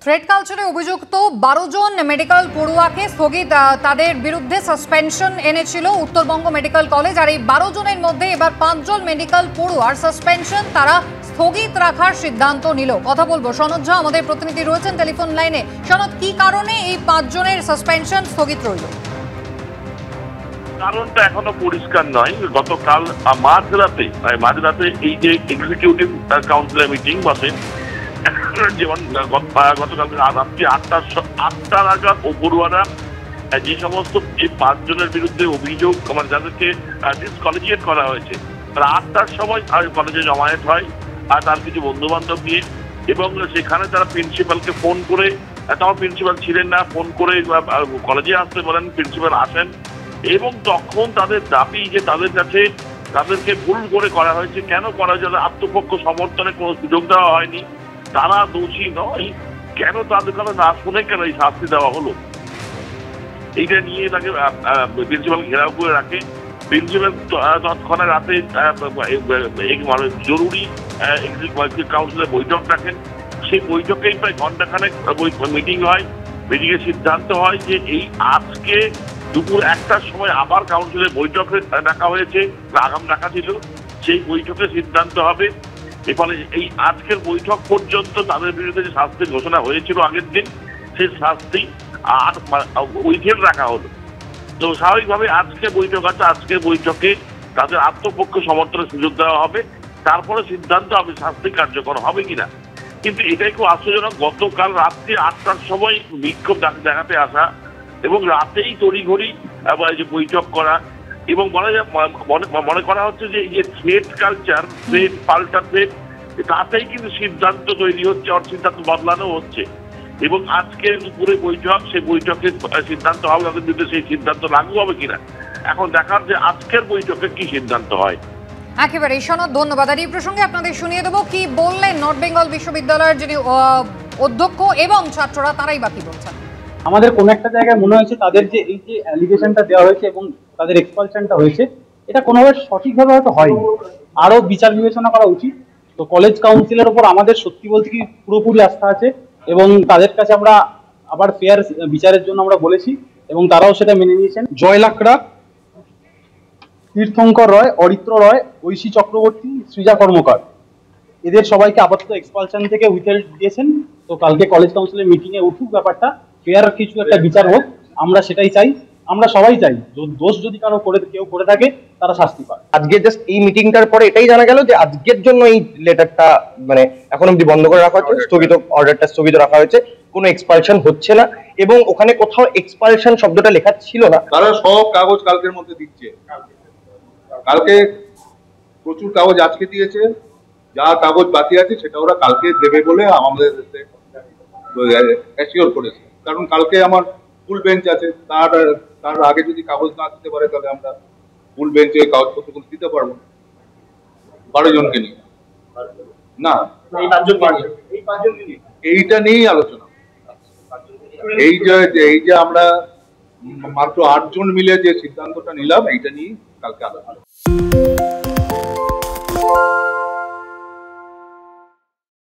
Thread কালচারে অভিযুক্ত 12 জন medical পড়ুয়াকে স্থগিত তাদের বিরুদ্ধে সাসপেনশন এনেছিল উত্তরবঙ্গ মেডিকেল কলেজ। আর এই 12 জনের মধ্যে এবার 5 জন মেডিকেল পড়ুয়ার সাসপেনশন তারা স্থগিত রাখার সিদ্ধান্ত নিল। কথা বলবো সনদ ঝা, আমাদের প্রতিনিধি রয়েছেন টেলিফোন লাইনে। সনদ, কি কারণে এই 5 জনের সাসপেনশন স্থগিত রইল? কারণটা এখনো পরিষ্কার নয়। গতকাল মাঝরাতে এই যে এক্সিকিউটিভ কাউন্সিলের মিটিং বসে, যেমন গতকাল রাত্রি 8টা নাগাদ পড়ুয়ারা যে সমস্ত 5 জনের বিরুদ্ধে অভিযোগ যাদেরকে ডিসকলেজিয়েট করা হয়েছে, তারা 8টার সময় কলেজে জমায়েত হয় আর তার কিছু বন্ধু বান্ধব নিয়ে, এবং সেখানে তারা প্রিন্সিপালকে ফোন করে, তখন প্রিন্সিপাল ছিলেন না, ফোন করে কলেজে আসতে বলেন, প্রিন্সিপাল আসেন এবং তখন তাদের দাবি যে তাদের কাছে তাদেরকে ভুল করে করা হয়েছে। কেন করা হয়েছে? আত্মপক্ষ সমর্থনে কোনো সুযোগ দেওয়া হয়নি, তারা দোষী নয়, কেন তাদের কথা না শুনে কেন এই শাস্তি দেওয়া হলো, এইটা নিয়ে তাকে প্রিন্সিপাল ঘেরাও করে রাখে। প্রিন্সিপাল তৎক্ষণাৎ রাতে জরুরি এক্সিকিউটিভ কাউন্সিলের বৈঠক রাখেন। সেই বৈঠকেই প্রায় ঘন্টাখানেক মিটিং হয়। মিটিংয়ে সিদ্ধান্ত হয় যে এই আজকে দুপুর 1টার সময় আবার কাউন্সিলের বৈঠকে ডাকা হয়েছে, আগাম ডাকা ছিল, সেই বৈঠকে সিদ্ধান্ত হবে। এর ফলে এই আজকের বৈঠক পর্যন্ত তাদের বিরুদ্ধে যে শাস্তির ঘোষণা হয়েছিল আগের দিন, সেই শাস্তি আর উইথেল রাখা হলো। তো স্বাভাবিকভাবে আজকে বৈঠক আছে, আজকের বৈঠকে তাদের আত্মপক্ষ সমর্থনের সুযোগ দেওয়া হবে, তারপরে সিদ্ধান্ত হবে শাস্তি কার্যকর হবে কিনা। কিন্তু এটাই খুব আশ্চর্যজনক, গতকাল রাত্রি 8টার সময় বিক্ষোভ দেখাতে আসা এবং রাতেই তড়িঘড়ি যে বৈঠক করা, এবং মনে করা হচ্ছে যে এই যে থ্রেড কালচার, থ্রেড পাল্টা থ্রেড, তাতেই কিন্তু সিদ্ধান্ত তৈরি হচ্ছে, সিদ্ধান্ত বদলানো হচ্ছে। এবং আজকে দুপুরে বৈঠক, সেই বৈঠকে সিদ্ধান্ত হবে তাদের বিরুদ্ধে, সেই সিদ্ধান্ত লাগু হবে কিনা এখন দেখার যে আজকের বৈঠকে কি সিদ্ধান্ত হয়। একেবারে সনদ, ধন্যবাদ। আর এই প্রসঙ্গে আপনাদের শুনিয়ে দেবো কি বললেন নর্থ বেঙ্গল বিশ্ববিদ্যালয়ের যিনি অধ্যক্ষ এবং ছাত্ররা, তারাই বাকি বলছেন। আমাদের কোন একটা জায়গায় মনে হয়েছে তাদের যে এই যে অ্যালিগেশনটা দেওয়া হয়েছে এবং তাদের এক্সপালশনটা হয়েছে, এটা কোনোভাবে সঠিকভাবে হয়তো হয়নি, আরো বিচার বিবেচনা করা উচিত। তো কলেজ কাউন্সিলের ওপর আমাদের সত্যি বলতে কি পুরোপুরি আস্থা আছে এবং তাদের কাছে আমরা আবার ফেয়ার বিচারের জন্য আমরা বলেছি এবং তারাও সেটা মেনে নিয়েছেন। জয় লাকড়া, তীর্থঙ্কর রয়, অরিত্র রয়, ঐশী চক্রবর্তী, সৃজা কর্মকার, এদের সবাইকে আপাতত এক্সপালশন থেকে উইথহেল্ড দিয়েছেন। তো কালকে কলেজ কাউন্সিলের মিটিং এ উঠুক ব্যাপারটা, ফেয়ার কিছু একটা বিচার হোক, আমরা সেটাই চাই, আমরা সবাই চাই। দোষ যদি কেউ করে থাকে তারা শাস্তি পায়। আজকে জাস্ট এই মিটিংটার পরে এটাই জানা গেল যে আজকের জন্য এই লেটারটা এখন অব্দি বন্ধ করে রাখা হচ্ছে, অর্ডারটা স্থগিত রাখা হয়েছে, কোনো এক্সপালশন হচ্ছে না এবং ওখানে কোথাও এক্সপালশন শব্দটা লেখা ছিল না। তারা সব কাগজ কালকের মধ্যে দিচ্ছে, কালকে প্রচুর কাগজ আজকে দিয়েছে, যা কাগজ বাকি আছে সেটা ওরা কালকে দেবে বলে আমাদের অ্যাসিওর করেছে। কারণ কালকে আমার ফুল বেঞ্চ আছে, তার আগে যদি কাগজ না দিতে পারে তাহলে আমরা ফুল বেঞ্চে ওই কাগজপত্রগুলো দিতে পারবো 12 জনকে নিয়ে। না, এইটা নিয়েই আলোচনা। এই যে আমরা মাত্র 8 জন মিলে যে সিদ্ধান্তটা নিলাম, এইটা নিয়ে কালকে আলোচনা।